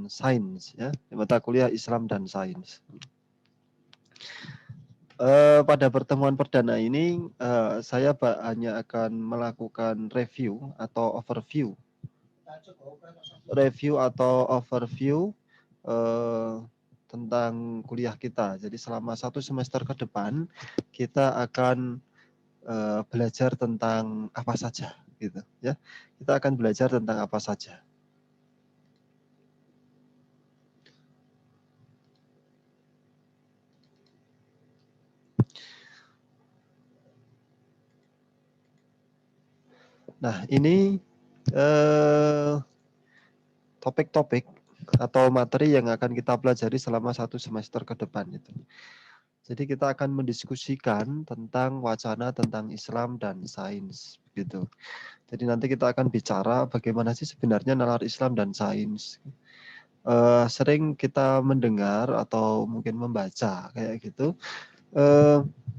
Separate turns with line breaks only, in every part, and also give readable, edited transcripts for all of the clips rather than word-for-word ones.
sains, ya, mata kuliah Islam dan sains. Pada pertemuan perdana ini saya hanya akan melakukan review atau overview tentang kuliah kita. Jadi selama 1 semester ke depan kita akan belajar tentang apa saja, gitu ya. Kita akan belajar tentang apa saja. Nah, ini topik-topik atau materi yang akan kita pelajari selama 1 semester ke depan itu. Jadi kita akan mendiskusikan tentang wacana tentang Islam dan sains, gitu. Jadi nanti kita akan bicara bagaimana sih sebenarnya nalar Islam dan sains. Sering kita mendengar atau mungkin membaca kayak gitu,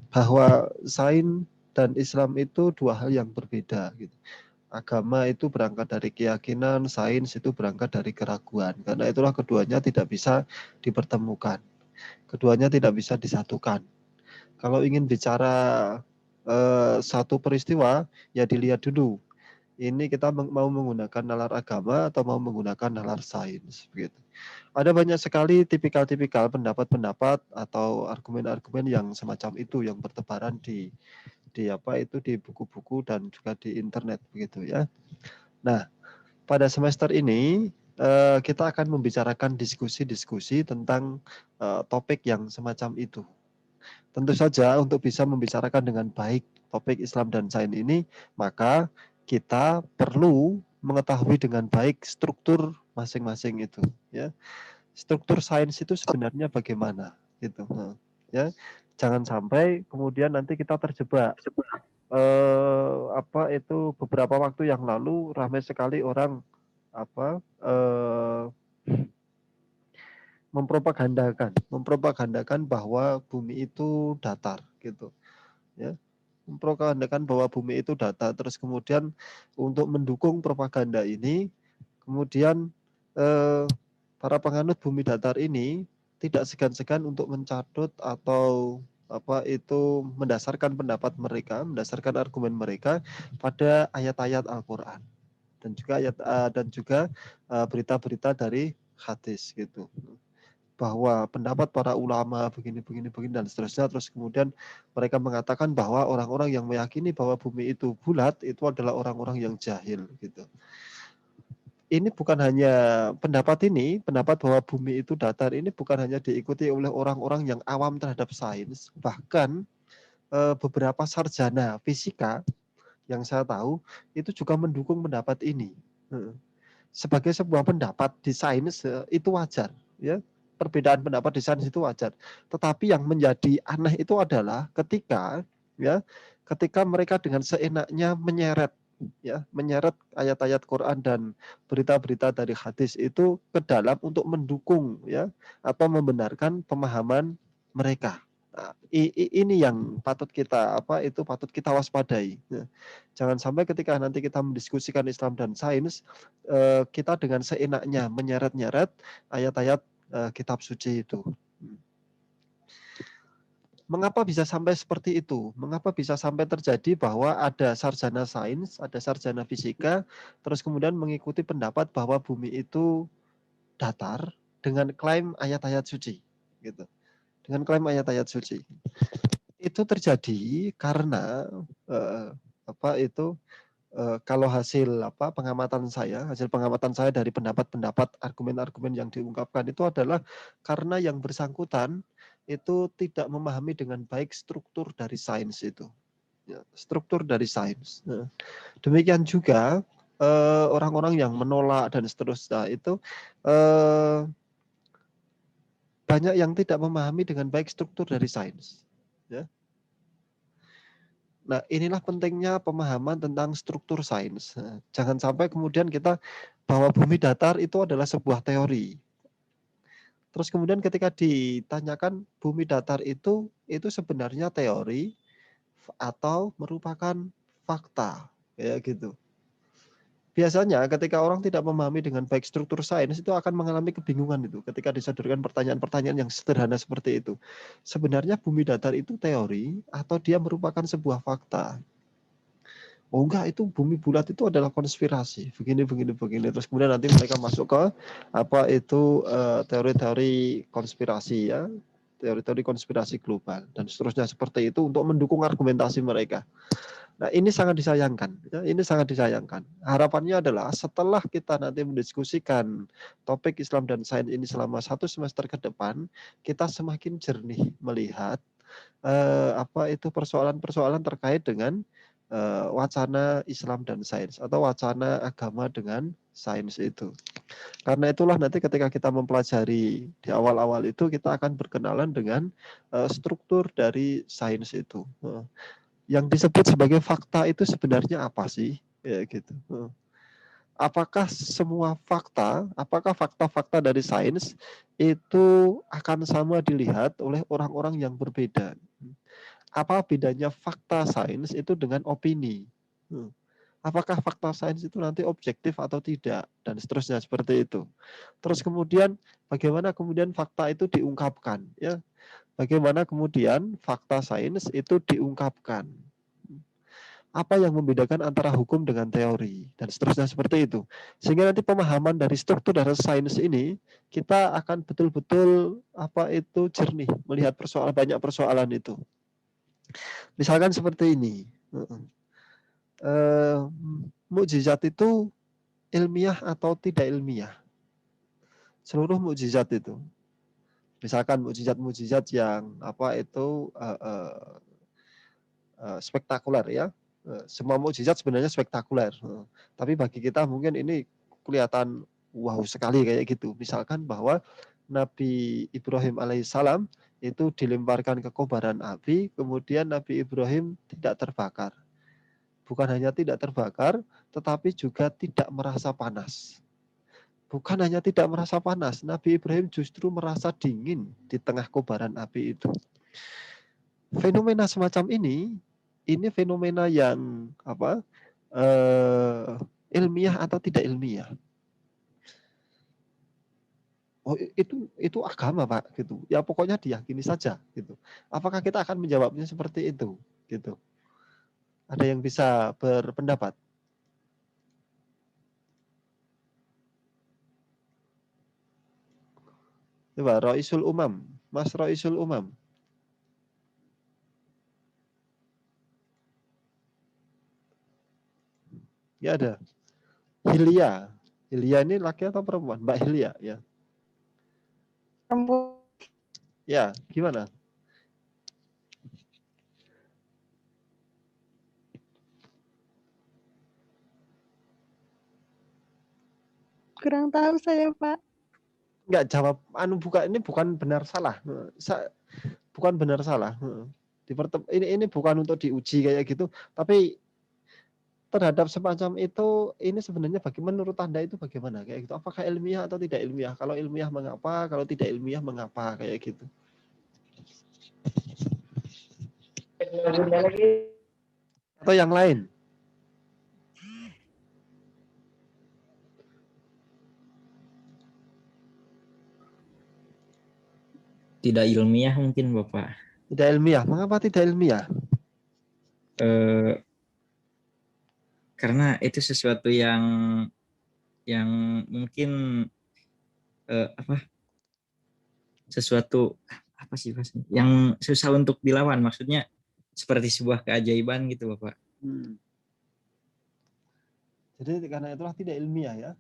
bahwa sains dan Islam itu dua hal yang berbeda, gitu. Agama itu berangkat dari keyakinan, sains itu berangkat dari keraguan. Karena itulah keduanya tidak bisa dipertemukan. Keduanya tidak bisa disatukan. Kalau ingin bicara satu peristiwa, ya dilihat dulu. Ini kita mau menggunakan nalar agama atau mau menggunakan nalar sains, begitu. Ada banyak sekali tipikal-tipikal pendapat-pendapat atau argumen-argumen yang semacam itu yang bertebaran di buku-buku dan juga di internet, begitu ya. Nah, pada semester ini kita akan membicarakan diskusi-diskusi tentang topik yang semacam itu. Tentu saja untuk bisa membicarakan dengan baik topik Islam dan sains ini, maka kita perlu mengetahui dengan baik struktur masing-masing itu, ya. Struktur sains itu sebenarnya bagaimana, gitu. Ya, jangan sampai kemudian nanti kita terjebak. Beberapa waktu yang lalu ramai sekali orang mempropagandakan bahwa bumi itu datar, gitu ya. Mempropagandakan bahwa bumi itu datar, terus kemudian untuk mendukung propaganda ini, kemudian para penganut bumi datar ini tidak segan-segan untuk mencatut atau mendasarkan pendapat mereka, mendasarkan argumen mereka pada ayat-ayat Al-Qur'an dan juga berita-berita dari hadis, gitu. Bahwa pendapat para ulama begini dan seterusnya, terus kemudian mereka mengatakan bahwa orang-orang yang meyakini bahwa bumi itu bulat itu adalah orang-orang yang jahil, gitu. Ini bukan hanya pendapat bahwa bumi itu datar ini bukan hanya diikuti oleh orang-orang yang awam terhadap sains, bahkan beberapa sarjana fisika yang saya tahu itu juga mendukung pendapat ini. Sebagai sebuah pendapat di sains itu wajar, ya. Perbedaan pendapat di sains itu wajar. Tetapi yang menjadi aneh itu adalah ketika mereka dengan seenaknya menyeret ayat-ayat Quran dan berita-berita dari hadis itu ke dalam untuk mendukung, ya, atau membenarkan pemahaman mereka. Nah, ini yang patut kita waspadai. Jangan sampai ketika nanti kita mendiskusikan Islam dan sains, kita dengan seenaknya menyeret-nyeret ayat-ayat kitab suci itu. Mengapa bisa sampai seperti itu? Mengapa bisa sampai terjadi bahwa ada sarjana sains, ada sarjana fisika, terus kemudian mengikuti pendapat bahwa bumi itu datar dengan klaim ayat-ayat suci, gitu. Dengan klaim ayat-ayat suci. Itu terjadi karena kalau hasil pengamatan saya dari pendapat-pendapat, argumen-argumen yang diungkapkan itu adalah karena yang bersangkutan itu tidak memahami dengan baik struktur dari sains itu. Ya, struktur dari sains. Nah, demikian juga orang-orang yang menolak dan seterusnya itu banyak yang tidak memahami dengan baik struktur dari sains. Ya. Nah, inilah pentingnya pemahaman tentang struktur sains. Jangan sampai kemudian bahwa bumi datar itu adalah sebuah teori. Terus kemudian ketika ditanyakan bumi datar itu sebenarnya teori atau merupakan fakta, kayak gitu. biasanya ketika orang tidak memahami dengan baik struktur sains itu akan mengalami kebingungan itu ketika disodorkan pertanyaan-pertanyaan yang sederhana seperti itu. Sebenarnya bumi datar itu teori atau dia merupakan sebuah fakta? Oh enggak, itu bumi bulat itu adalah konspirasi. Begini, begini, begini. Terus kemudian nanti mereka masuk ke apa itu teori-teori konspirasi ya, teori-teori konspirasi global dan seterusnya seperti itu untuk mendukung argumentasi mereka. Nah ini sangat disayangkan, ya, ini sangat disayangkan. Harapannya adalah setelah kita nanti mendiskusikan topik Islam dan sains ini selama 1 semester ke depan, kita semakin jernih melihat apa itu persoalan-persoalan terkait dengan wacana Islam dan sains atau wacana agama dengan sains itu. Karena itulah nanti ketika kita mempelajari di awal-awal itu kita akan berkenalan dengan struktur dari sains itu. Yang disebut sebagai fakta itu sebenarnya apa sih? Ya gitu. Apakah semua fakta, apakah fakta-fakta dari sains itu akan sama dilihat oleh orang-orang yang berbeda? Apa bedanya fakta sains itu dengan opini? Apakah fakta sains itu nanti objektif atau tidak? Dan seterusnya seperti itu. Terus kemudian bagaimana kemudian fakta itu diungkapkan? Ya, bagaimana kemudian fakta sains itu diungkapkan? Apa yang membedakan antara hukum dengan teori dan seterusnya seperti itu. Sehingga nanti pemahaman dari struktur dari sains ini kita akan betul-betul apa itu jernih melihat persoalan banyak persoalan itu. Misalkan seperti ini, mukjizat itu ilmiah atau tidak ilmiah? Seluruh mukjizat itu, misalkan mukjizat-mukjizat yang apa itu spektakuler ya. Semua mukjizat sebenarnya spektakuler. Tapi bagi kita mungkin ini kelihatan wow sekali kayak gitu. Misalkan bahwa Nabi Ibrahim alaihissalam itu dilemparkan ke kobaran api, kemudian Nabi Ibrahim tidak terbakar. Bukan hanya tidak terbakar, tetapi juga tidak merasa panas. Bukan hanya tidak merasa panas, Nabi Ibrahim justru merasa dingin di tengah kobaran api itu. Fenomena semacam ini fenomena yang apa ilmiah atau tidak ilmiah? Oh itu agama Pak gitu. Ya pokoknya diyakini saja gitu. Apakah kita akan menjawabnya seperti itu gitu? Ada yang bisa berpendapat? Coba Roisul Umam, Mas Roisul Umam. Ya ada. Hilya. Hilya ini laki atau perempuan? Mbak Hilya ya.
Perempuan.
Ya, gimana?
Kurang tahu saya, Pak.
Enggak jawab ini bukan benar salah. Bukan benar salah. Ini bukan untuk diuji kayak gitu, tapi terhadap semacam itu ini sebenarnya menurut Anda itu bagaimana kayak gitu? Apakah ilmiah atau tidak ilmiah? Kalau ilmiah mengapa? Kalau tidak ilmiah mengapa kayak gitu? Atau yang lain?
Tidak ilmiah mungkin Bapak.
Tidak ilmiah. Mengapa tidak ilmiah?
Karena itu sesuatu yang mungkin sesuatu apa sih maksudnya? Yang susah untuk dilawan, maksudnya seperti sebuah keajaiban gitu Bapak.
Jadi karena itulah tidak ilmiah ya.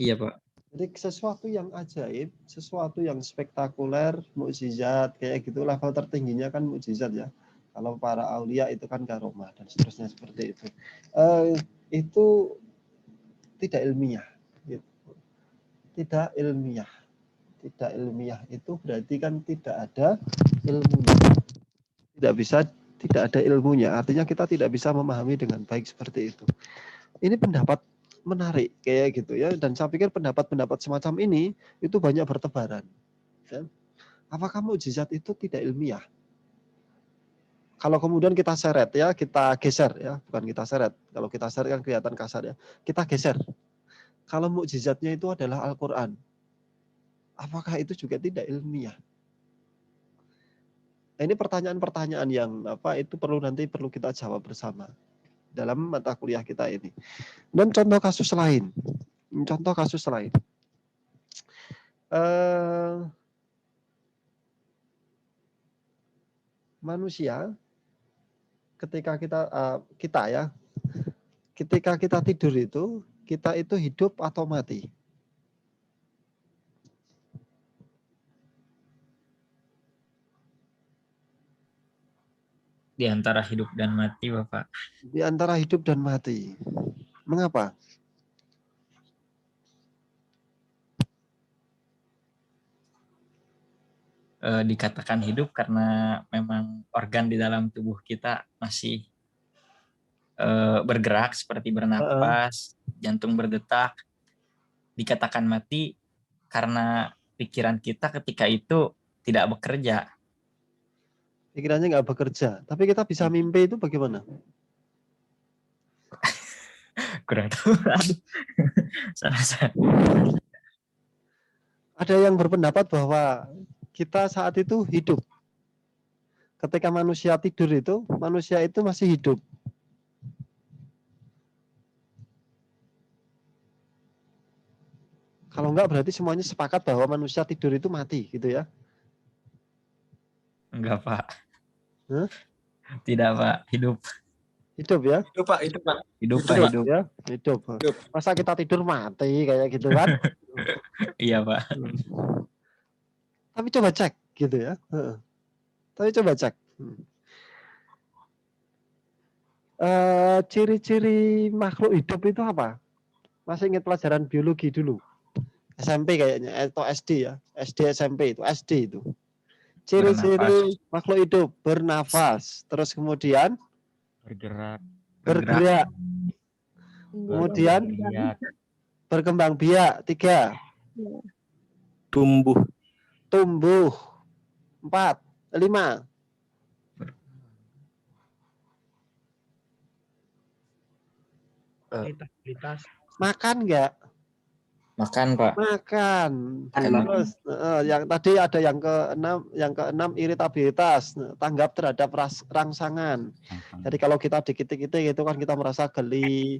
Iya Pak.
Jadi sesuatu yang ajaib, sesuatu yang spektakuler, mukjizat kayak gitu level tertingginya kan mukjizat ya. Kalau para aulia itu kan karomah dan seterusnya seperti itu. Itu tidak ilmiah. Gitu. Tidak ilmiah. Tidak ilmiah itu berarti kan tidak ada ilmunya. Tidak ada ilmunya. Artinya kita tidak bisa memahami dengan baik seperti itu. Ini pendapat menarik kayak gitu ya, dan saya pikir pendapat-pendapat semacam ini itu banyak bertebaran. Ya. Apakah mukjizat itu tidak ilmiah? Kalau kemudian kita seret ya, kita geser ya, bukan kita seret. Kalau kita seret kan kelihatan kasar ya. Kita geser. Kalau mukjizatnya itu adalah Al-Qur'an, apakah itu juga tidak ilmiah? Nah, ini pertanyaan-pertanyaan yang itu perlu kita jawab bersama dalam mata kuliah kita ini. Dan contoh kasus lain. Manusia ketika kita tidur itu, kita itu hidup atau mati?
Di antara hidup dan mati, Bapak.
Di antara hidup dan mati. Mengapa?
Dikatakan hidup karena memang organ di dalam tubuh kita masih bergerak seperti bernapas, jantung berdetak. Dikatakan mati karena pikiran kita ketika itu tidak bekerja.
Pikirannya nggak bekerja. Tapi kita bisa mimpi itu bagaimana?
Kurang tahu.
Ada yang berpendapat bahwa kita saat itu hidup. Ketika manusia tidur itu, manusia itu masih hidup. Kalau enggak berarti semuanya sepakat bahwa manusia tidur itu mati gitu ya?
Enggak, Pak.
Huh?
Tidak, Pak. Hidup.
Hidup ya?
Hidup, Pak. Hidup, Pak.
Hidup, Pak. Hidup.
Ya? Hidup. Masa kita tidur mati kayak gitu kan?
Iya, Pak.
Tapi coba cek gitu ya. Tapi coba cek. Ciri-ciri makhluk hidup itu apa? Masih ingat pelajaran biologi dulu? SMP kayaknya, atau SD ya. SD, SMP itu. SD itu. Ciri-ciri makhluk hidup. Bernafas. Terus kemudian? Bergerak. Kemudian? Berkembang biak. 3.
Tumbuh.
4. 5. Makan enggak?
Makan, Pak.
Makan. Terus yang tadi ada yang keenam iritabilitas, tanggap terhadap rangsangan. Jadi kalau kita dikit-dikit itu kan kita merasa geli,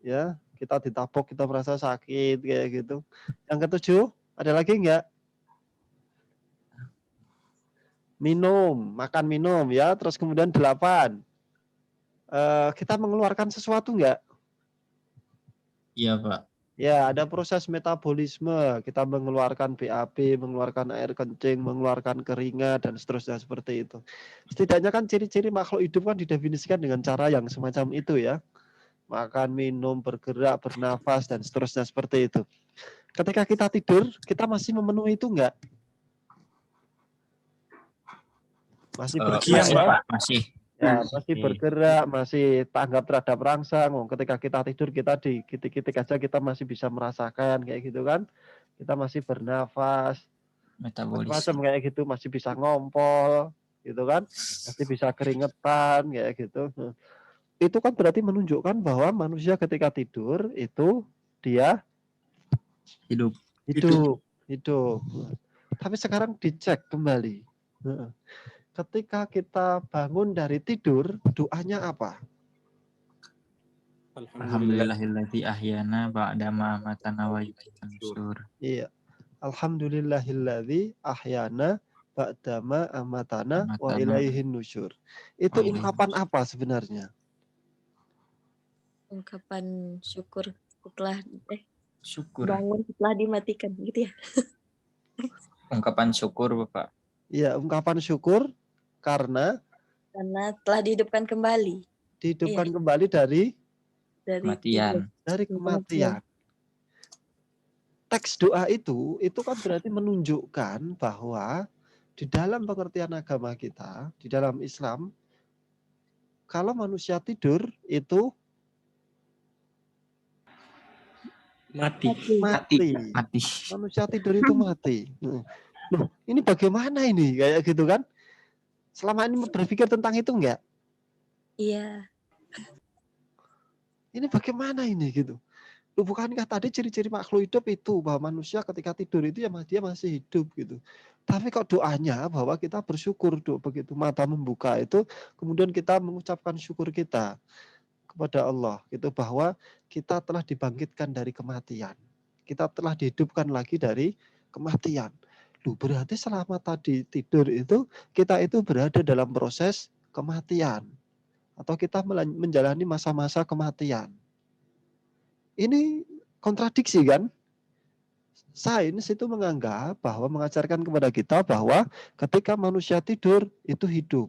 ya, kita ditabok kita merasa sakit kayak gitu. Yang ke-7 ada lagi enggak? Makan minum ya. Terus kemudian 8. Kita mengeluarkan sesuatu enggak?
Iya, Pak.
Ya, ada proses metabolisme. Kita mengeluarkan BAB, mengeluarkan air kencing, mengeluarkan keringat, dan seterusnya seperti itu. Setidaknya kan ciri-ciri makhluk hidup kan didefinisikan dengan cara yang semacam itu ya. Makan, minum, bergerak, bernafas, dan seterusnya seperti itu. Ketika kita tidur, kita masih memenuhi itu enggak? Masih bergerak,
Pak. Masih.
Ya, masih bergerak, masih tanggap terhadap rangsang. Ketika kita tidur, kita dikit-dikit aja kita masih bisa merasakan kayak gitu kan. Kita masih bernafas, macam kayak gitu, masih bisa ngompol, gitu kan. Masih bisa keringetan kayak gitu. Itu kan berarti menunjukkan bahwa manusia ketika tidur itu dia
hidup.
Tapi sekarang dicek kembali. Ketika kita bangun dari tidur, doanya apa?
Alhamdulillahilladzi ahyana ba'dama amatana wa ilaihin nusyur.
Iya. Alhamdulillahilladzi ahyana ba'dama amatana wa ilaihin nusyur. Itu ungkapan apa sebenarnya?
Ungkapan syukur setelah
syukur.
Bangun setelah dimatikan gitu ya.
Ungkapan syukur, Bapak.
Iya, ungkapan syukur karena
telah dihidupkan kembali.
Dihidupkan kembali dari
kematian.
Dari kematian. Teks doa itu kan berarti menunjukkan bahwa di dalam pengertian agama kita, di dalam Islam, kalau manusia tidur itu mati. Manusia tidur itu mati. Loh, ini bagaimana ini? Kayak gitu kan? Selama ini berpikir tentang itu enggak?
Iya.
Ini bagaimana ini gitu? Loh, bukankah tadi ciri-ciri makhluk hidup itu bahwa manusia ketika tidur itu ya dia masih hidup gitu. Tapi kok doanya bahwa kita bersyukur begitu mata membuka itu kemudian kita mengucapkan syukur kita kepada Allah gitu bahwa kita telah dibangkitkan dari kematian. Kita telah dihidupkan lagi dari kematian. Loh, berarti selama tadi tidur itu kita itu berada dalam proses kematian atau kita menjalani masa-masa kematian. Ini kontradiksi kan? Sains itu menganggap bahwa mengajarkan kepada kita bahwa ketika manusia tidur itu hidup.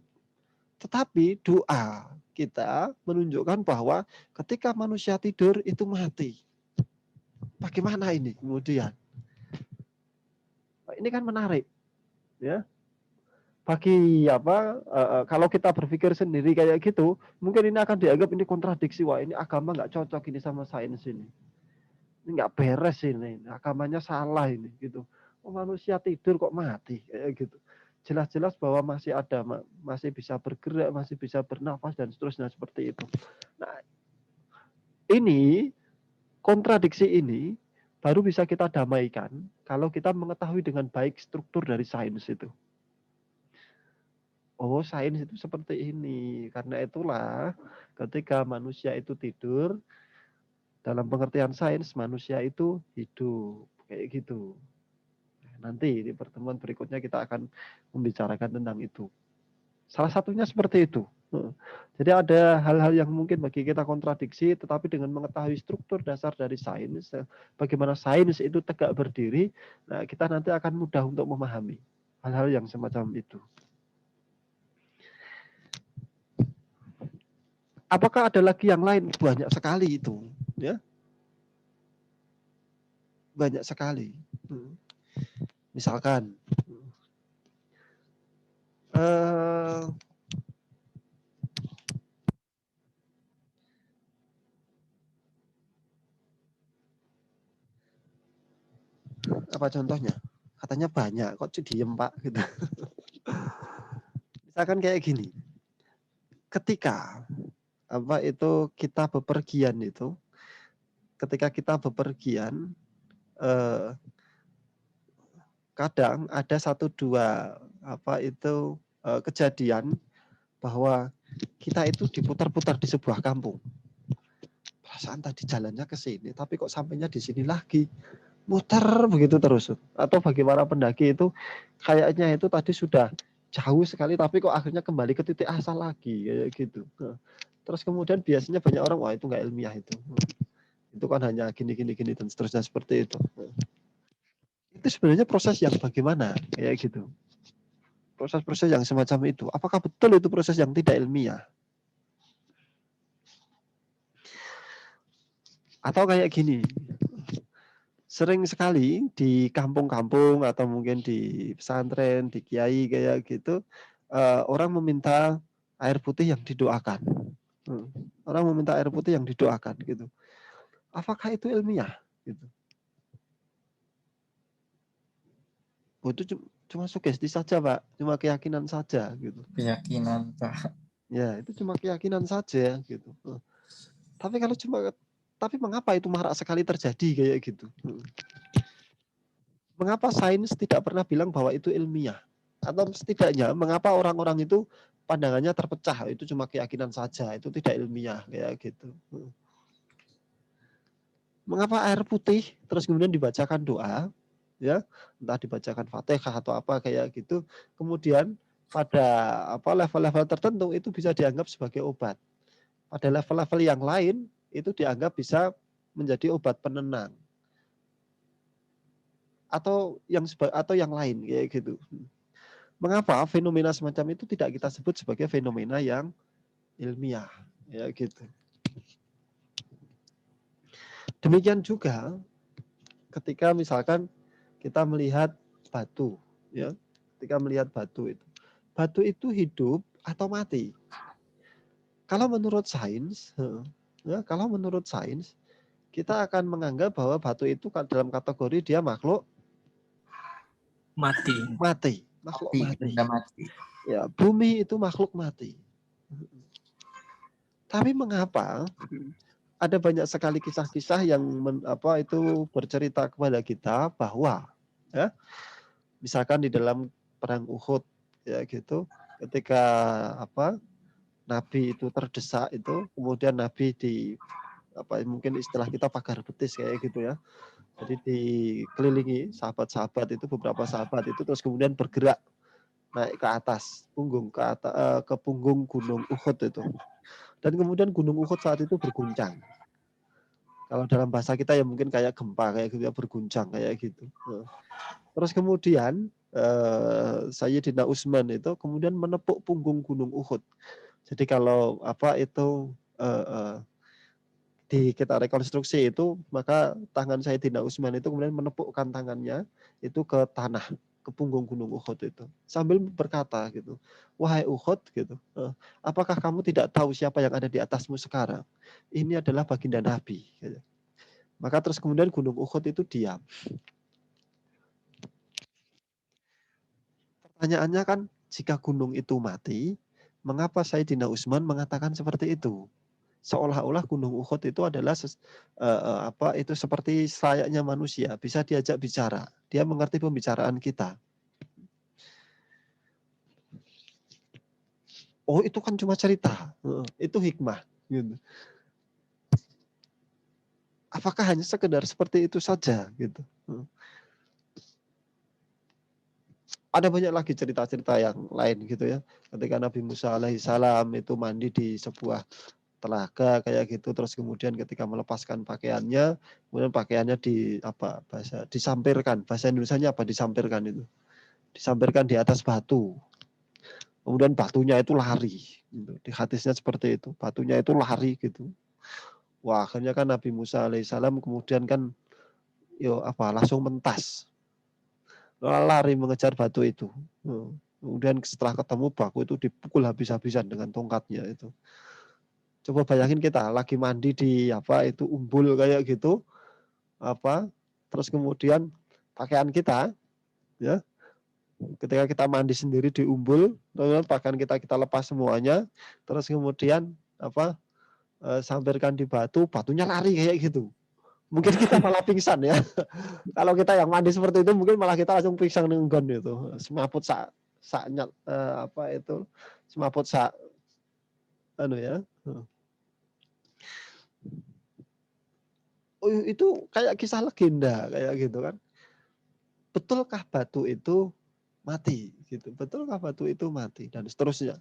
Tetapi doa kita menunjukkan bahwa ketika manusia tidur itu mati. Bagaimana ini kemudian? Ini kan menarik, ya. Bagi kalau kita berpikir sendiri kayak gitu, mungkin ini akan dianggap ini kontradiksi. Wah, ini agama nggak cocok ini sama sains ini. Ini nggak beres ini, agamanya salah ini gitu. Oh, manusia tidur kok mati kayak gitu. Jelas-jelas bahwa masih ada, masih bisa bergerak, masih bisa bernafas dan seterusnya seperti itu. Nah, ini kontradiksi ini baru bisa kita damaikan kalau kita mengetahui dengan baik struktur dari sains itu. Oh, sains itu seperti ini. Karena itulah ketika manusia itu tidur, dalam pengertian sains manusia itu hidup. Kayak gitu. Nanti di pertemuan berikutnya kita akan membicarakan tentang itu. Salah satunya seperti itu. Jadi ada hal-hal yang mungkin bagi kita kontradiksi, tetapi dengan mengetahui struktur dasar dari sains, bagaimana sains itu tegak berdiri, nah kita nanti akan mudah untuk memahami hal-hal yang semacam itu. Apakah ada lagi yang lain? Banyak sekali itu, ya. Banyak sekali. Misalkan apa contohnya? Katanya banyak, kok diem Pak gitu. Misalkan kayak gini. Ketika kita bepergian itu, ketika kita bepergian, kadang ada 1-2 kejadian bahwa kita itu diputar-putar di sebuah kampung. Perasaan tadi jalannya ke sini, tapi kok sampainya di sini lagi. Muter begitu terus. Atau bagi para pendaki itu kayaknya itu tadi sudah jauh sekali, tapi kok akhirnya kembali ke titik asal lagi kayak gitu. Terus kemudian biasanya banyak orang, wah itu nggak ilmiah itu. Itu kan hanya gini dan seterusnya seperti itu. Itu sebenarnya proses yang bagaimana kayak gitu. Proses-proses yang semacam itu. Apakah betul itu proses yang tidak ilmiah? Atau kayak gini. Sering sekali di kampung-kampung atau mungkin di pesantren, di kiai kayak gitu, orang meminta air putih yang didoakan. Orang meminta air putih yang didoakan gitu. Apakah itu ilmiah? Gitu. Oh, itu cuma sugesti saja, Pak. Cuma keyakinan saja gitu.
Keyakinan, Pak.
Ya, itu cuma keyakinan saja gitu. Tapi mengapa itu marak sekali terjadi kayak gitu? Mengapa sains tidak pernah bilang bahwa itu ilmiah? Atau setidaknya mengapa orang-orang itu pandangannya terpecah, itu cuma keyakinan saja, itu tidak ilmiah kayak gitu. Mengapa air putih terus kemudian dibacakan doa, ya, entah dibacakan Fatihah atau apa kayak gitu, kemudian pada level-level tertentu itu bisa dianggap sebagai obat. Pada level-level yang lain itu dianggap bisa menjadi obat penenang. Atau yang lain kayak gitu. Mengapa fenomena semacam itu tidak kita sebut sebagai fenomena yang ilmiah, ya gitu. Demikian juga ketika misalkan kita melihat batu, ya. Ketika melihat batu itu hidup atau mati? Kalau menurut sains, kita akan menganggap bahwa batu itu dalam kategori dia makhluk
mati.
Makhluk mati.
Udah mati.
Ya, bumi itu makhluk mati. Tapi mengapa ada banyak sekali kisah-kisah yang itu bercerita kepada kita bahwa ya, misalkan di dalam perang Uhud ya gitu, ketika Nabi itu terdesak itu, kemudian Nabi mungkin istilah kita pagar betis kayak gitu ya. Jadi dikelilingi sahabat-sahabat itu, beberapa sahabat itu terus kemudian bergerak naik ke atas ke punggung gunung Uhud itu. Dan kemudian gunung Uhud saat itu berguncang. Kalau dalam bahasa kita ya mungkin kayak gempa kayak gitu ya, berguncang kayak gitu. Terus kemudian Sayyidina Utsman itu kemudian menepuk punggung gunung Uhud. Jadi kalau kita rekonstruksi itu, maka tangan Sayyidina Utsman itu kemudian menepukkan tangannya itu ke tanah, ke punggung gunung Uhud itu, sambil berkata gitu, wahai Uhud gitu, apakah kamu tidak tahu siapa yang ada di atasmu sekarang? Ini adalah baginda Nabi. Gitu. Maka terus kemudian gunung Uhud itu diam. Pertanyaannya kan, jika gunung itu mati, mengapa Sayyidina Utsman mengatakan seperti itu? Seolah-olah gunung Uhud itu adalah itu seperti sayaknya manusia, bisa diajak bicara, dia mengerti pembicaraan kita. Oh, itu kan cuma cerita, itu hikmah. Gitu. Apakah hanya sekedar seperti itu saja? Gitu. Ada banyak lagi cerita-cerita yang lain gitu ya. Ketika Nabi Musa alaihissalam itu mandi di sebuah telaga kayak gitu, terus kemudian ketika melepaskan pakaiannya, kemudian pakaiannya disampirkan, bahasa Indonesianya apa disampirkan itu, disampirkan di atas batu, kemudian batunya itu lari gitu. Di hadisnya seperti itu, batunya itu lari gitu. Wah, akhirnya kan Nabi Musa alaihissalam kemudian kan langsung mentas, lari mengejar batu itu. Kemudian setelah ketemu batu itu dipukul habis-habisan dengan tongkatnya itu. Coba bayangin kita lagi mandi di umbul kayak gitu, terus kemudian pakaian kita ya, ketika kita mandi sendiri di umbul, kemudian pakaian kita lepas semuanya, terus kemudian sampirkan di batu, batunya lari kayak gitu. Mungkin kita malah pingsan ya. Kalau kita yang mandi seperti itu mungkin malah kita langsung pingsan nenggon itu. Semaput semaput ya. Oh, itu kayak kisah legenda kayak gitu kan. Betulkah batu itu mati gitu? Betulkah batu itu mati dan seterusnya.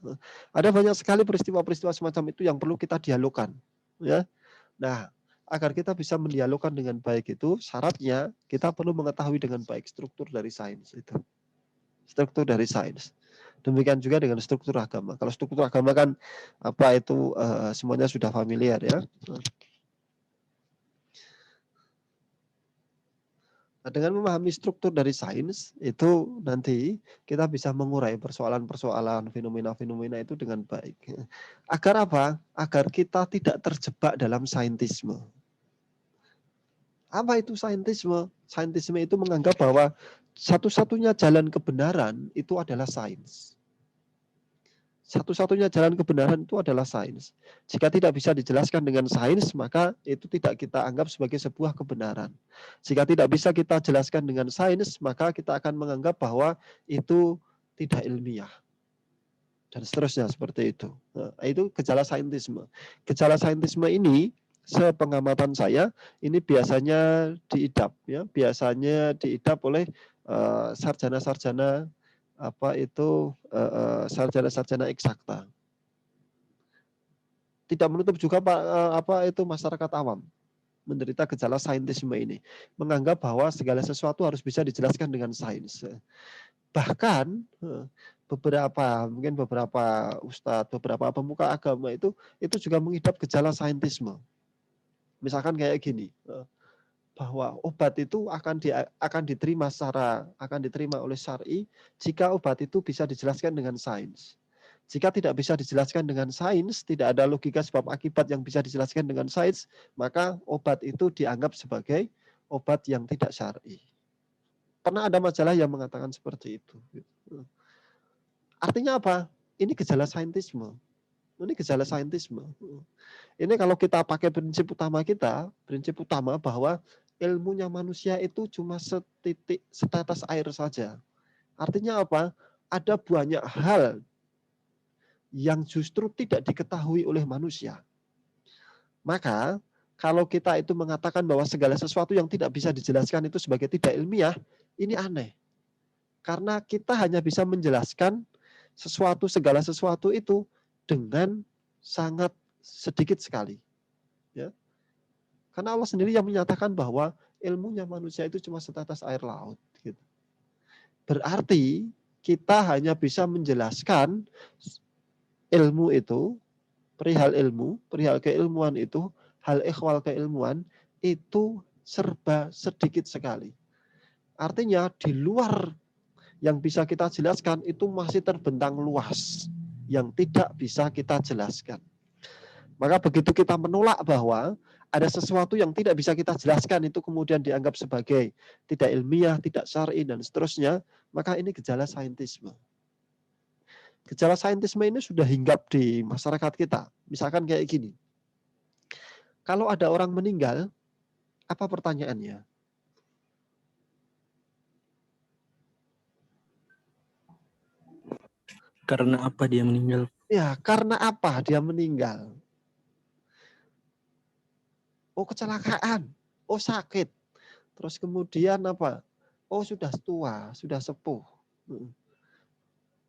Ada banyak sekali peristiwa-peristiwa semacam itu yang perlu kita dialogkan ya. Nah, agar kita bisa mendialogkan dengan baik itu, syaratnya kita perlu mengetahui dengan baik struktur dari sains itu. Struktur dari sains. Demikian juga dengan struktur agama. Kalau struktur agama kan semuanya sudah familiar ya. Nah, dengan memahami struktur dari sains itu nanti kita bisa mengurai persoalan-persoalan, fenomena-fenomena itu dengan baik. Agar apa? Agar kita tidak terjebak dalam saintisme. Apa itu saintisme? Saintisme itu menganggap bahwa satu-satunya jalan kebenaran itu adalah sains. Satu-satunya jalan kebenaran itu adalah sains. Jika tidak bisa dijelaskan dengan sains, maka itu tidak kita anggap sebagai sebuah kebenaran. Jika tidak bisa kita jelaskan dengan sains, maka kita akan menganggap bahwa itu tidak ilmiah. Dan seterusnya seperti itu. Nah, itu gejala saintisme. Gejala saintisme ini, sepengamatan saya, ini biasanya diidap, ya, biasanya diidap oleh sarjana-sarjana sarjana-sarjana eksakta. Tidak menutup juga masyarakat awam menderita gejala saintisme ini, menganggap bahwa segala sesuatu harus bisa dijelaskan dengan sains. Bahkan beberapa ustadz, beberapa pemuka agama itu juga mengidap gejala saintisme. Misalkan kayak gini, bahwa obat itu akan diterima oleh syar'i jika obat itu bisa dijelaskan dengan sains. Jika tidak bisa dijelaskan dengan sains, tidak ada logika sebab akibat yang bisa dijelaskan dengan sains, maka obat itu dianggap sebagai obat yang tidak syar'i. Pernah ada majalah yang mengatakan seperti itu. Artinya apa? Ini gejala saintisme. Ini gejala saintisme. Ini kalau kita pakai prinsip utama kita, prinsip utama bahwa ilmunya manusia itu cuma setetes air saja. Artinya apa? Ada banyak hal yang justru tidak diketahui oleh manusia. Maka kalau kita itu mengatakan bahwa segala sesuatu yang tidak bisa dijelaskan itu sebagai tidak ilmiah, ini aneh. Karena kita hanya bisa menjelaskan segala sesuatu itu dengan sangat sedikit sekali. Ya. Karena Allah sendiri yang menyatakan bahwa ilmunya manusia itu cuma setetes air laut. Gitu. Berarti kita hanya bisa menjelaskan ilmu itu, perihal ilmu, perihal keilmuan itu, hal ikhwal keilmuan itu serba sedikit sekali. Artinya di luar yang bisa kita jelaskan itu masih terbentang luas yang tidak bisa kita jelaskan. Maka begitu kita menolak bahwa ada sesuatu yang tidak bisa kita jelaskan itu kemudian dianggap sebagai tidak ilmiah, tidak syar'i dan seterusnya, maka ini gejala saintisme. Gejala saintisme ini sudah hinggap di masyarakat kita. Misalkan kayak gini. Kalau ada orang meninggal, apa pertanyaannya?
Karena apa dia meninggal?
Ya, karena apa dia meninggal? Oh, kecelakaan. Oh, sakit. Terus kemudian apa? Oh, sudah tua, sudah sepuh.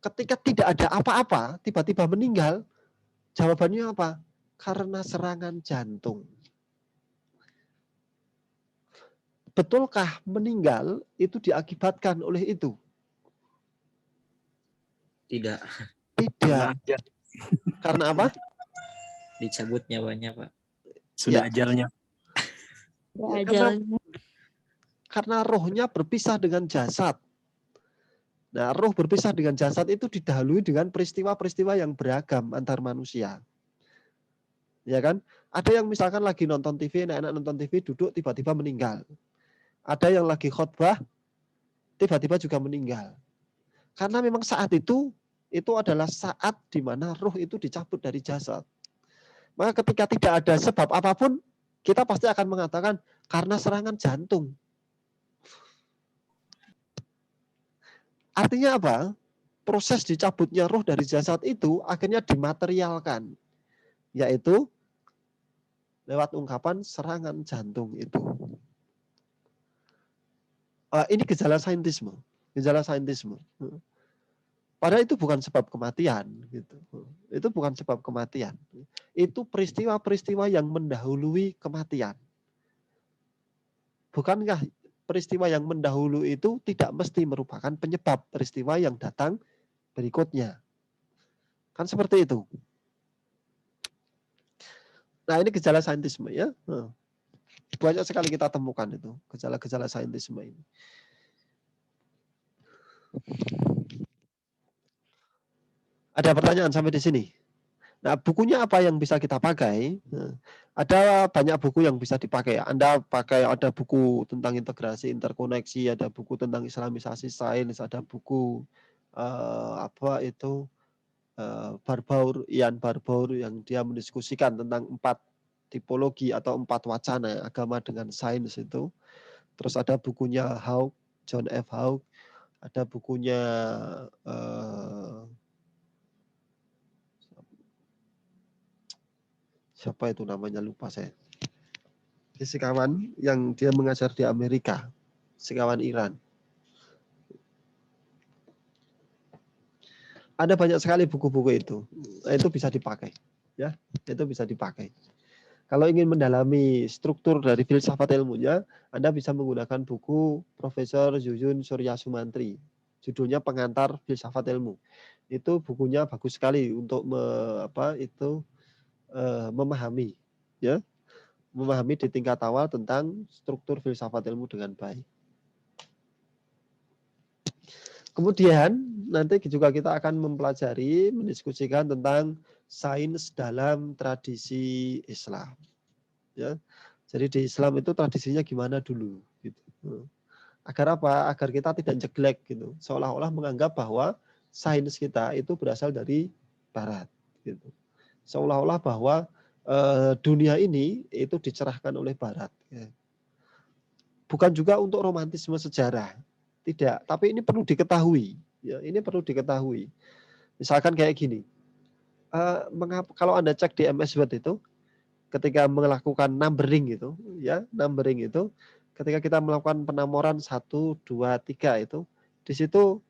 Ketika tidak ada apa-apa, tiba-tiba meninggal, jawabannya apa? Karena serangan jantung. Betulkah meninggal itu diakibatkan oleh itu?
Tidak.
Tidak. Karena apa?
Dicabut nyawanya, Pak.
Sudah
Ya.
ajalnya.
Ya, karena rohnya berpisah dengan jasad. Nah, roh berpisah dengan jasad itu didahului dengan peristiwa-peristiwa yang beragam antar manusia. Ya kan? Ada yang misalkan lagi nonton TV, enak-enak nonton TV, duduk tiba-tiba meninggal. Ada yang lagi khotbah, tiba-tiba juga meninggal. Karena memang saat itu adalah saat di mana roh itu dicabut dari jasad. Maka ketika tidak ada sebab apapun, kita pasti akan mengatakan karena serangan jantung. Artinya apa? Proses dicabutnya roh dari jasad itu akhirnya dimaterialkan. Yaitu lewat ungkapan serangan jantung itu. Ini gejala saintisme. Gejala saintisme. Padahal itu bukan sebab kematian. Gitu. Itu bukan sebab kematian. Itu peristiwa-peristiwa yang mendahului kematian. Bukankah peristiwa yang mendahulu itu tidak mesti merupakan penyebab peristiwa yang datang berikutnya? Kan seperti itu. Nah, ini gejala saintisme ya. Banyak sekali kita temukan itu, gejala-gejala saintisme ini. Ada pertanyaan sampai di sini? Nah, bukunya apa yang bisa kita pakai? Ada banyak buku yang bisa dipakai. Anda pakai, ada buku tentang integrasi, interkoneksi, ada buku tentang islamisasi sains, ada buku Ian Barbour yang dia mendiskusikan tentang 4 tipologi atau 4 wacana agama dengan sains itu. Terus ada bukunya Hauck, John F. Hauck, ada bukunya siapa itu namanya, lupa saya. Fisikawan yang dia mengajar di Amerika, fisikawan Iran. Ada banyak sekali buku-buku itu. Itu bisa dipakai, ya. Itu bisa dipakai. Kalau ingin mendalami struktur dari filsafat ilmunya, Anda bisa menggunakan buku Profesor Yuyun Surya Sumantri. Judulnya Pengantar Filsafat Ilmu. Itu bukunya bagus sekali untuk memahami, ya, memahami di tingkat awal tentang struktur filsafat ilmu dengan baik. Kemudian nanti juga kita akan mempelajari, mendiskusikan tentang sains dalam tradisi Islam. Ya, jadi di Islam itu tradisinya gimana dulu, gitu. Agar apa? Agar kita tidak jeglek, gitu. Seolah-olah menganggap bahwa sains kita itu berasal dari Barat. Gitu. Seolah-olah bahwa dunia ini itu dicerahkan oleh Barat. Ya. Bukan juga untuk romantisme sejarah, tidak. Tapi ini perlu diketahui. Ya, ini perlu diketahui. Misalkan kayak gini, mengapa kalau Anda cek di MS Word itu, ketika melakukan numbering itu, ya numbering itu, ketika kita melakukan penomoran 1, 2, 3 itu, di situ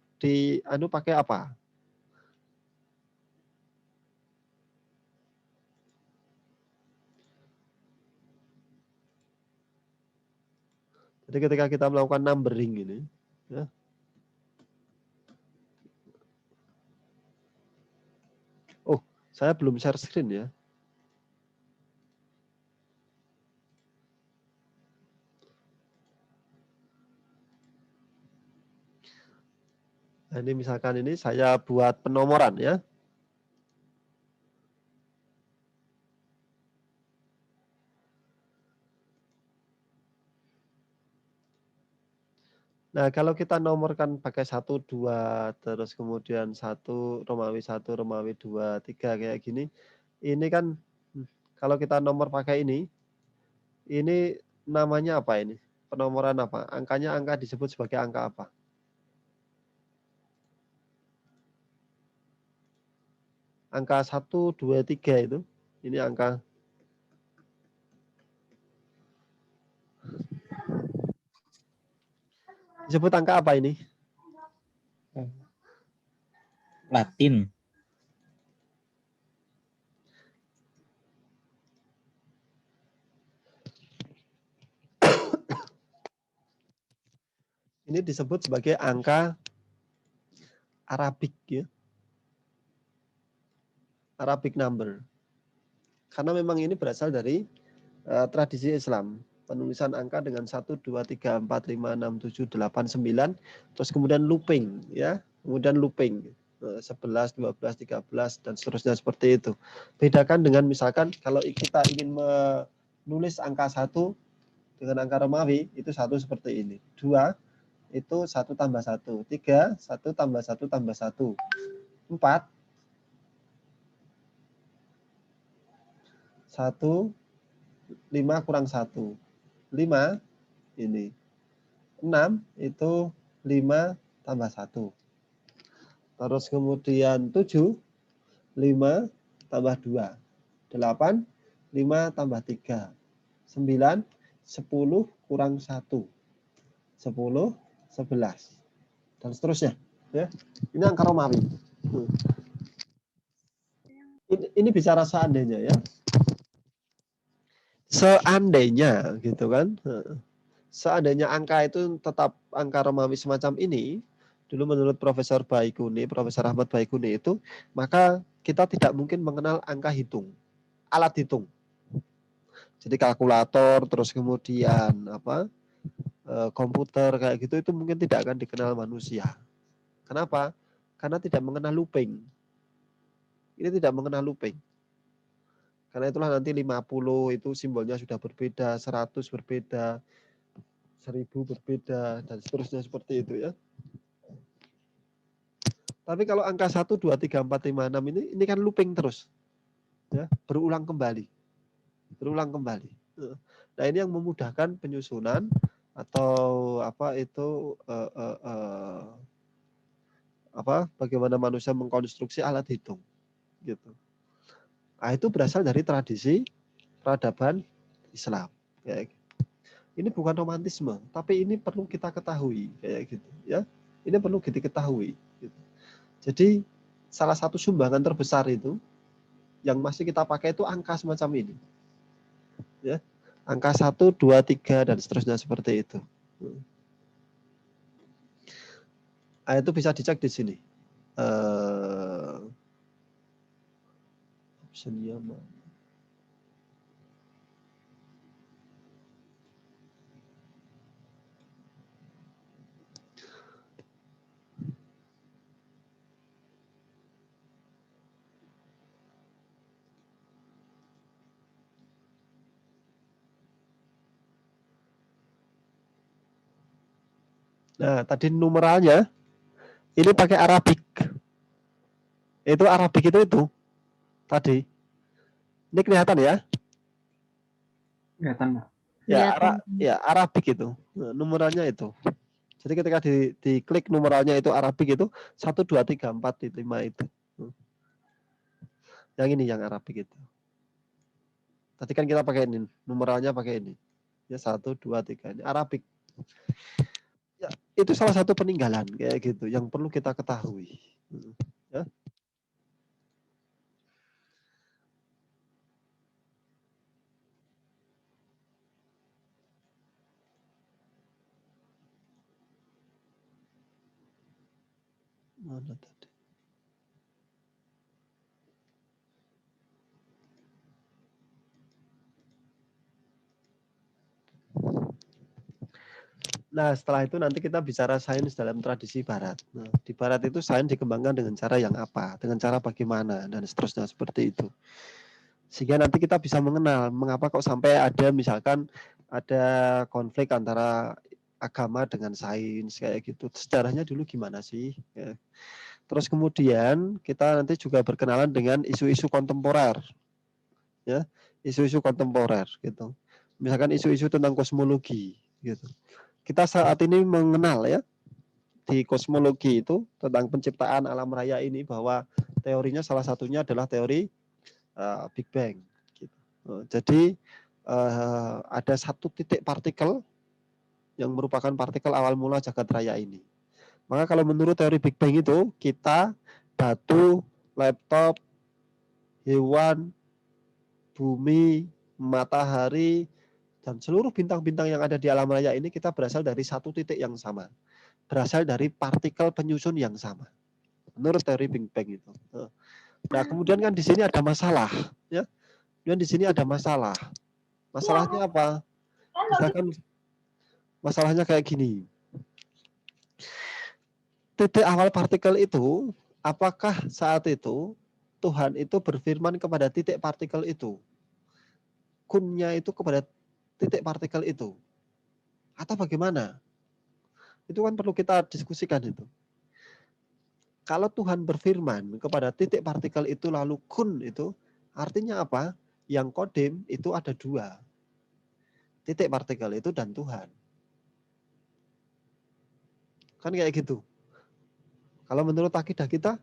pakai apa? Jadi ketika kita melakukan numbering ini, ya, oh saya belum share screen ya. Nah, ini misalkan ini saya buat penomoran ya. Nah, kalau kita nomorkan pakai 1, 2, terus kemudian 1, Romawi 1, Romawi 2, 3 kayak gini. Ini kan kalau kita nomor pakai ini namanya apa ini? Penomoran apa? Angkanya angka disebut sebagai angka apa? Angka 1, 2, 3 itu. Ini angka disebut angka apa ini?
Latin.
Ini disebut sebagai angka Arabik ya. Arabic number. Karena memang ini berasal dari tradisi Islam. Penulisan angka dengan 1, 2, 3, 4, 5, 6, 7, 8, 9. Terus kemudian looping ya. Kemudian looping. 11, 12, 13 dan seterusnya seperti itu. Bedakan dengan misalkan kalau kita ingin menulis angka 1 dengan angka Romawi itu 1 seperti ini. 2 itu 1 tambah 1. 3 1 tambah 1 tambah 1. 4 1 5 kurang 1. 5 ini. 6 itu 5 tambah 1. Terus kemudian 7 5 tambah 2. 8 5 tambah 3. 9 10 kurang 1. 10 11 dan seterusnya ya. Ini angka Romawi. Ini bicara seandainya ya. Seandainya gitu kan. Seandainya angka itu tetap angka Romawi semacam ini, dulu menurut Profesor Baikuni, Profesor Ahmad Baikuni itu, maka kita tidak mungkin mengenal angka hitung, alat hitung. Jadi kalkulator, terus kemudian komputer kayak gitu itu mungkin tidak akan dikenal manusia. Kenapa? Karena tidak mengenal looping. Ini tidak mengenal looping. Karena itulah nanti 50 itu simbolnya sudah berbeda, 100 berbeda, 1000 berbeda, dan seterusnya seperti itu ya. Tapi kalau angka 1, 2, 3, 4, 5, 6 ini kan looping terus. Ya, berulang kembali. Berulang kembali. Nah, ini yang memudahkan penyusunan atau bagaimana manusia mengkonstruksi alat hitung gitu. Nah, itu berasal dari tradisi peradaban Islam. Kayak gitu. Ini bukan romantisme, tapi ini perlu kita ketahui kayak gitu ya. Ini perlu kita ketahui. Gitu. Jadi salah satu sumbangan terbesar itu yang masih kita pakai itu angka semacam ini. Ya. Angka 1, 2, 3 dan seterusnya seperti itu. Nah, itu bisa dicek di sini. Optionnya mana? Nah, tadi numeralnya ini pakai Arabik. Itu Arabik itu tadi. Ini kelihatan ya?
Kelihatan, Pak.
Kelihatan.
Ya Arabik itu. Nah, numerannya itu. Jadi ketika diklik numerannya itu Arabik itu 1 2 3 4 5 itu. Yang ini yang Arabik itu. Tadi kan kita pakai ini, numerannya pakai ini. Ya 1 2 3 ini Arabik. Ya, itu salah satu peninggalan kayak gitu yang perlu kita ketahui. Ya. Mana tadi? Nah, setelah itu nanti kita bicara sains dalam tradisi Barat. Nah, di Barat itu sains dikembangkan dengan cara yang apa, dengan cara bagaimana, dan seterusnya seperti itu. Sehingga nanti kita bisa mengenal mengapa kok sampai ada misalkan ada konflik antara agama dengan sains kayak gitu. Sejarahnya dulu gimana sih? Ya. Terus kemudian kita nanti juga berkenalan dengan isu-isu kontemporer, ya, isu-isu kontemporer gitu. Misalkan isu-isu tentang kosmologi gitu. Kita saat ini mengenal ya di kosmologi itu tentang penciptaan alam raya ini bahwa teorinya salah satunya adalah teori Big Bang. Gitu. Jadi ada satu titik partikel yang merupakan partikel awal mula jagat raya ini. Maka kalau menurut teori Big Bang itu kita, batu, laptop, hewan, bumi, matahari, dan seluruh bintang-bintang yang ada di alam raya ini kita berasal dari satu titik yang sama. Berasal dari partikel penyusun yang sama. Menurut teori Big Bang itu. Nah, kemudian kan di sini ada masalah, ya. Kemudian di sini ada masalah. Masalahnya apa? Misalkan masalahnya kayak gini. Titik awal partikel itu, apakah saat itu Tuhan itu berfirman kepada titik partikel itu? Kunnya itu kepada titik partikel itu? Atau bagaimana? Itu kan perlu kita diskusikan itu. Kalau Tuhan berfirman kepada titik partikel itu lalu kun itu, artinya apa? Yang kodim itu ada dua. Titik partikel itu dan Tuhan. Kan kayak gitu. Kalau menurut akidah kita,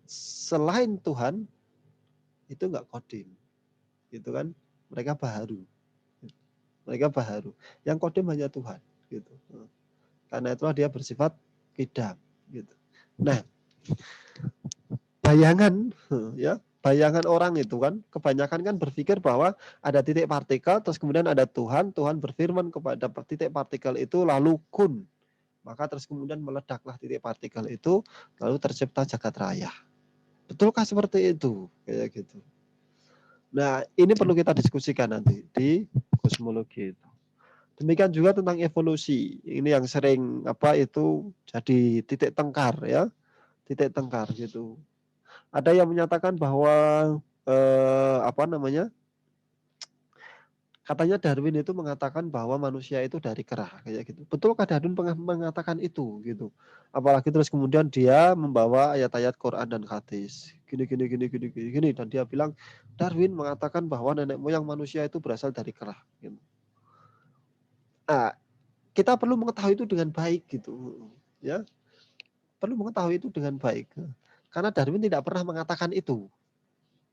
selain Tuhan, itu enggak kodim. Gitu kan. Mereka baharu. Mereka baharu. Yang kodim hanya Tuhan. Gitu. Karena itulah dia bersifat kidam. Gitu. Nah, bayangan ya, bayangan orang itu kan kebanyakan kan berpikir bahwa ada titik partikel terus kemudian ada Tuhan, Tuhan berfirman kepada titik partikel itu lalu kun. Maka terus kemudian meledaklah titik partikel itu lalu tercipta jagat raya. Betulkah seperti itu? Kayak gitu. Nah, ini perlu kita diskusikan nanti di kosmologi itu. Demikian juga tentang evolusi. Ini yang sering apa itu jadi titik tengkar ya. Titik tengkar gitu. Ada yang menyatakan bahwa apa namanya? Katanya Darwin itu mengatakan bahwa manusia itu dari kera kayak gitu. Betulkah Darwin mengatakan itu gitu? Apalagi terus kemudian dia membawa ayat-ayat Quran dan hadis. Gini dan dia bilang Darwin mengatakan bahwa nenek moyang manusia itu berasal dari kera gitu. Nah, kita perlu mengetahui itu dengan baik gitu. Ya. Perlu mengetahui itu dengan baik. Karena Darwin tidak pernah mengatakan itu.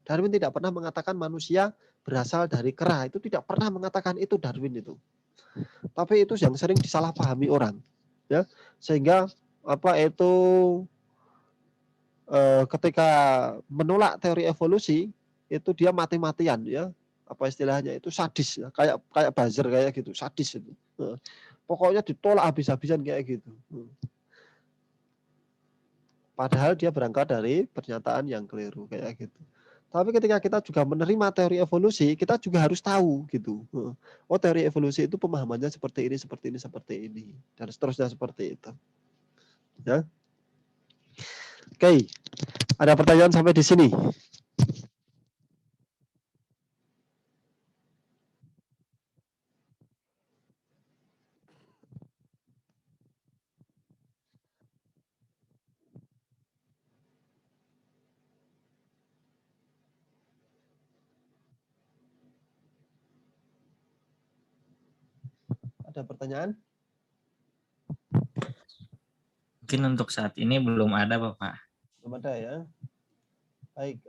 Darwin tidak pernah mengatakan manusia berasal dari kera. Itu tidak pernah mengatakan itu Darwin itu. Tapi itu yang sering disalahpahami orang. Ya, sehingga apa itu ketika menolak teori evolusi itu dia mati-matian ya. Apa istilahnya itu sadis ya. Kayak buzzer kayak gitu, sadis itu. Pokoknya ditolak habis-habisan kayak gitu. Padahal dia berangkat dari pernyataan yang keliru kayak gitu. Tapi ketika kita juga menerima teori evolusi, kita juga harus tahu gitu. Oh, teori evolusi itu pemahamannya seperti ini, seperti ini, seperti ini, dan seterusnya seperti itu. Ya. Oke, ada pertanyaan sampai di sini? Ada pertanyaan?
Mungkin untuk saat ini belum ada, Bapak.
Belum ada ya. Baik.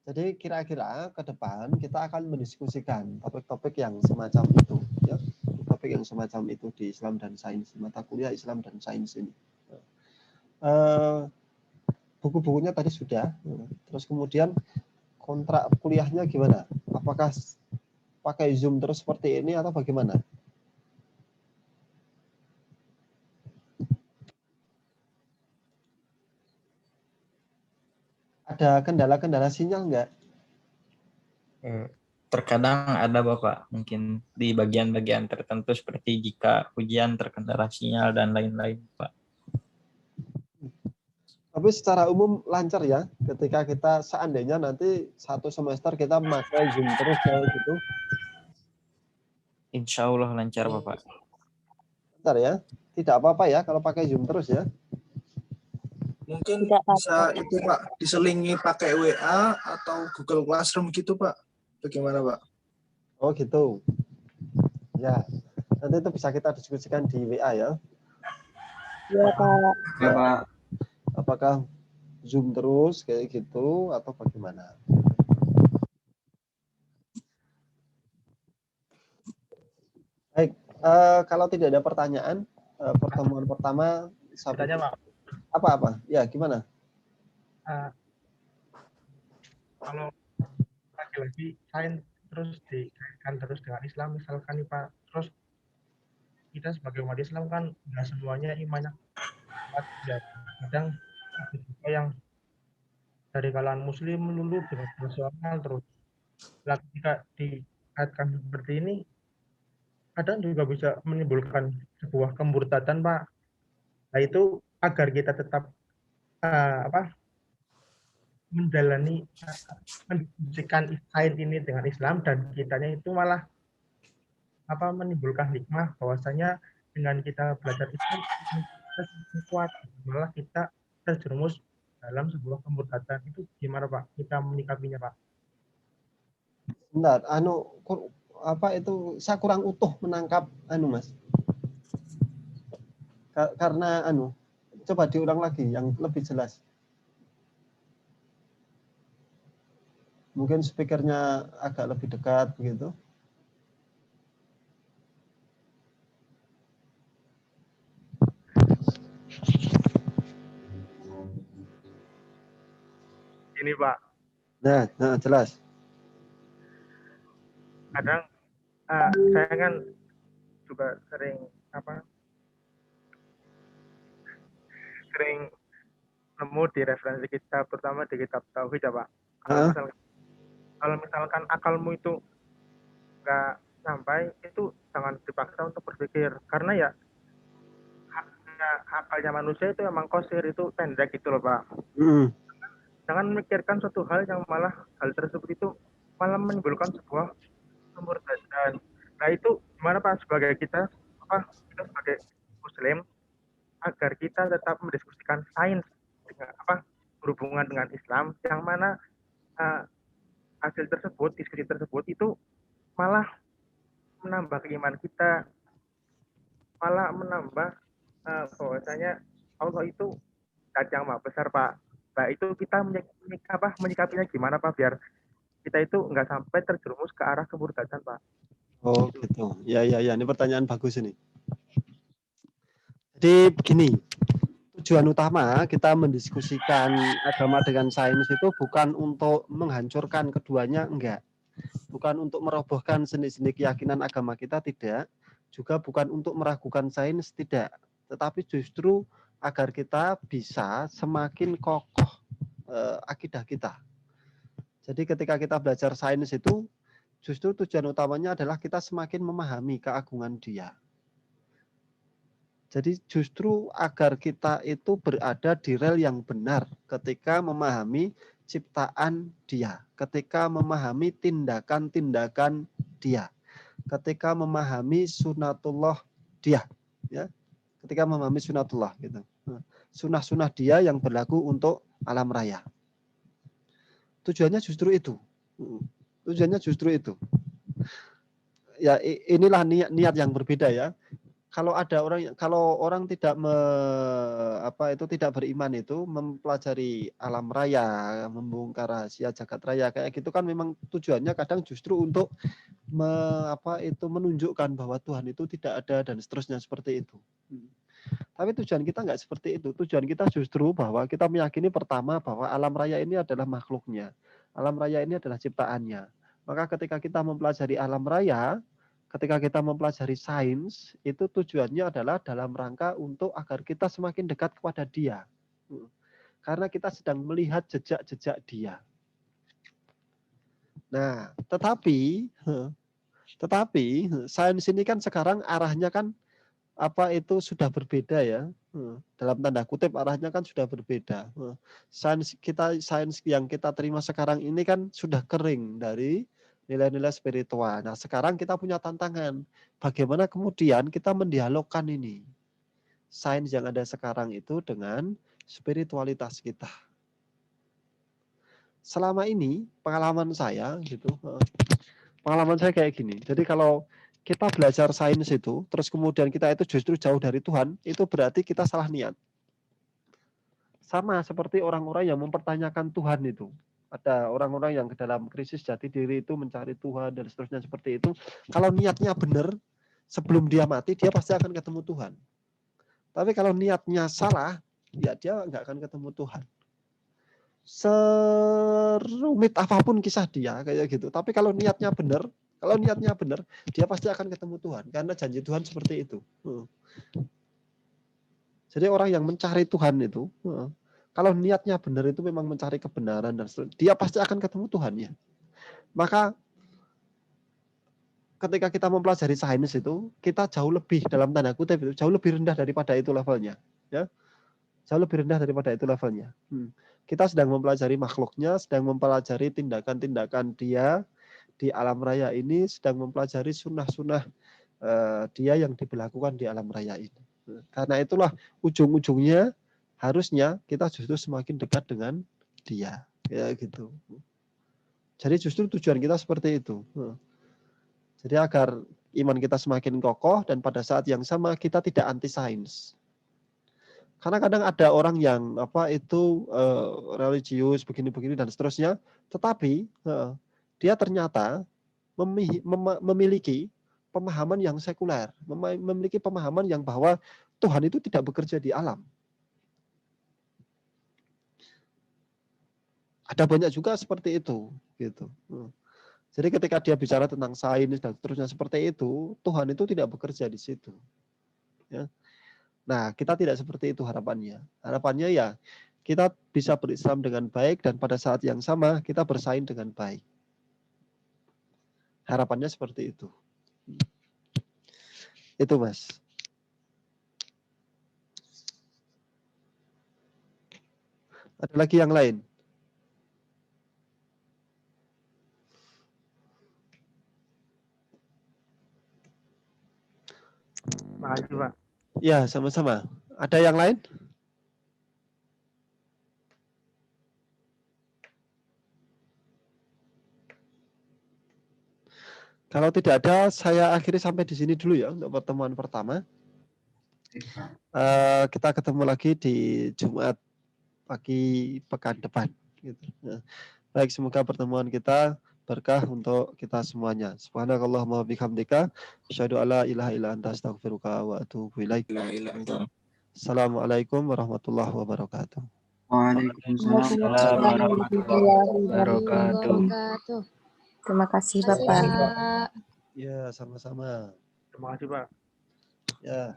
Jadi kira-kira ke depan kita akan mendiskusikan topik-topik yang semacam itu, ya. Topik yang semacam itu di Islam dan Sains, mata kuliah Islam dan Sains ini. Buku-bukunya tadi sudah. Terus kemudian kontrak kuliahnya gimana? Apakah pakai Zoom terus seperti ini atau bagaimana? Ada kendala-kendala sinyal nggak?
Terkadang ada, Bapak, mungkin di bagian-bagian tertentu seperti jika ujian terkendala sinyal dan lain-lain, Pak.
Tapi secara umum lancar ya, ketika kita seandainya nanti satu semester kita memakai Zoom terus kayak gitu.
Insya Allah lancar, Bapak.
Lancar ya, tidak apa-apa ya kalau pakai Zoom terus ya.
Mungkin
Tidak
bisa itu Pak, diselingi pakai WA atau Google Classroom gitu Pak. Bagaimana Pak?
Oh gitu. Ya, nanti itu bisa kita diskusikan di WA ya.
Iya, Pak.
Ya Pak.
Apakah Zoom terus kayak gitu atau bagaimana? Baik, kalau tidak ada pertanyaan, pertemuan pertama
Tanya Pak,
apa-apa? Ya, gimana?
kalau lagi-lagi sains terus dikaitkan terus dengan Islam, misalkan nih Pak, terus kita sebagai umat Islam kan nggak semuanya imannya kuat ya. Kadang ada juga yang dari kalangan Muslim melulu dengan personal terus. Nah, ketika dikaitkan seperti ini, kadang juga bisa menimbulkan sebuah kemurtadan Pak. Nah itu agar kita tetap menjalani mendiskusikan sains ini dengan Islam dan kitanya itu malah menimbulkan hikmah bahwasanya dengan kita belajar Islam kita kuat, malah kita terjerumus dalam sebuah kemurtadan. Itu gimana Pak kita menyikapinya Pak?
Bentar, itu saya kurang utuh menangkap Mas. Karena coba diulang lagi yang lebih jelas. Mungkin speakernya agak lebih dekat begitu.
Ini Pak,
Nah, jelas.
kadang saya kan juga sering nemu di referensi kitab, terutama di kitab tauhid ya Pak. Kalau misalkan akalmu itu nggak sampai, itu jangan dipaksa untuk berpikir, karena ya akalnya manusia itu emang qasir, itu pendek gitu loh Pak. Jangan memikirkan suatu hal yang malah hal tersebut itu malah menimbulkan sebuah kemurtadan. Nah itu gimana Pak sebagai kita sebagai Muslim agar kita tetap mendiskusikan sains dengan berhubungan dengan Islam, yang mana hasil tersebut, diskusi tersebut itu malah menambah keimanan kita, malah menambah bahwasanya Allah itu zat yang maha besar Pak. Nah itu kita menyikapinya gimana Pak biar kita itu nggak sampai terjerumus ke arah kemurtadan Pak.
Oh gitu. Ya. Ini pertanyaan bagus ini. Jadi begini, tujuan utama kita mendiskusikan agama dengan sains itu bukan untuk menghancurkan keduanya, enggak. Bukan untuk merobohkan sendi-sendi keyakinan agama kita, tidak. Juga bukan untuk meragukan sains, tidak. Tetapi justru agar kita bisa semakin kokoh akidah kita. Jadi ketika kita belajar sains itu, justru tujuan utamanya adalah kita semakin memahami keagungan Dia. Jadi justru agar kita itu berada di rel yang benar ketika memahami ciptaan Dia, ketika memahami tindakan-tindakan Dia, ketika memahami sunatullah Dia, ya, ketika memahami sunatullah gitu, sunah-sunah Dia yang berlaku untuk alam raya. Tujuannya justru itu. ya inilah niat yang berbeda ya. Kalau ada kalau orang tidak tidak beriman itu mempelajari alam raya, membongkar rahasia jagat raya kayak gitu kan memang tujuannya kadang justru untuk menunjukkan bahwa Tuhan itu tidak ada dan seterusnya seperti itu. Tapi tujuan kita nggak seperti itu. Tujuan kita justru bahwa kita meyakini pertama bahwa alam raya ini adalah makhluknya. Alam raya ini adalah ciptaannya. Maka ketika kita mempelajari alam raya, ketika kita mempelajari sains, itu tujuannya adalah dalam rangka untuk agar kita semakin dekat kepada Dia. Karena kita sedang melihat jejak-jejak Dia. Nah, tetapi sains ini kan sekarang arahnya kan sudah berbeda ya. Dalam tanda kutip arahnya kan sudah berbeda. Sains yang kita terima sekarang ini kan sudah kering dari nilai-nilai spiritual. Nah, sekarang kita punya tantangan. Bagaimana kemudian kita mendialogkan ini? Sains yang ada sekarang itu dengan spiritualitas kita. Selama ini pengalaman saya gitu. Pengalaman saya kayak gini. Jadi kalau kita belajar sains itu, terus kemudian kita itu justru jauh dari Tuhan, itu berarti kita salah niat. Sama seperti orang-orang yang mempertanyakan Tuhan itu. Ada orang-orang yang ke dalam krisis jati diri itu mencari Tuhan dan seterusnya seperti itu. Kalau niatnya benar, sebelum dia mati, dia pasti akan ketemu Tuhan. Tapi kalau niatnya salah, ya dia nggak akan ketemu Tuhan. Serumit apapun kisah dia kayak gitu. Tapi kalau niatnya benar, dia pasti akan ketemu Tuhan. Karena janji Tuhan seperti itu. Jadi orang yang mencari Tuhan itu, kalau niatnya benar itu memang mencari kebenaran dan dia pasti akan ketemu Tuhan ya. Maka ketika kita mempelajari sains itu, kita jauh lebih dalam tanda kutip itu jauh lebih rendah daripada itu levelnya, ya. Jauh lebih rendah daripada itu levelnya. Kita sedang mempelajari makhluknya, sedang mempelajari tindakan-tindakan dia di alam raya ini, sedang mempelajari sunnah-sunnah dia yang diberlakukan di alam raya ini. Karena itulah ujung-ujungnya harusnya kita justru semakin dekat dengan dia, ya gitu. Jadi justru tujuan kita seperti itu. Jadi agar iman kita semakin kokoh dan pada saat yang sama kita tidak anti sains. Karena kadang ada orang yang religius begini-begini dan seterusnya, tetapi dia ternyata memiliki pemahaman yang sekuler, memiliki pemahaman yang bahwa Tuhan itu tidak bekerja di alam. Ada banyak juga seperti itu, gitu. Jadi ketika dia bicara tentang sains dan seterusnya seperti itu, Tuhan itu tidak bekerja di situ. Ya. Nah, kita tidak seperti itu harapannya. Harapannya ya kita bisa berislam dengan baik dan pada saat yang sama kita bersaing dengan baik. Harapannya seperti itu. Itu Mas. Ada lagi yang lain?
Makasih, Pak.
Ya, sama-sama. Ada yang lain? Kalau tidak ada, saya akhiri sampai di sini dulu ya untuk pertemuan pertama. Kita ketemu lagi di Jumat pagi pekan depan. Gitu. Nah, baik, semoga pertemuan kita berkah untuk kita semuanya. Subhanakallahumma bihamdika asyhadu alla ilaha illa anta astaghfiruka wa atubu ilaik. Assalamualaikum warahmatullahi wabarakatuh.
Waalaikumsalam warahmatullahi wabarakatuh. Terima kasih Bapak.
Ya, sama-sama.
Terima kasih, Pak.
Ya.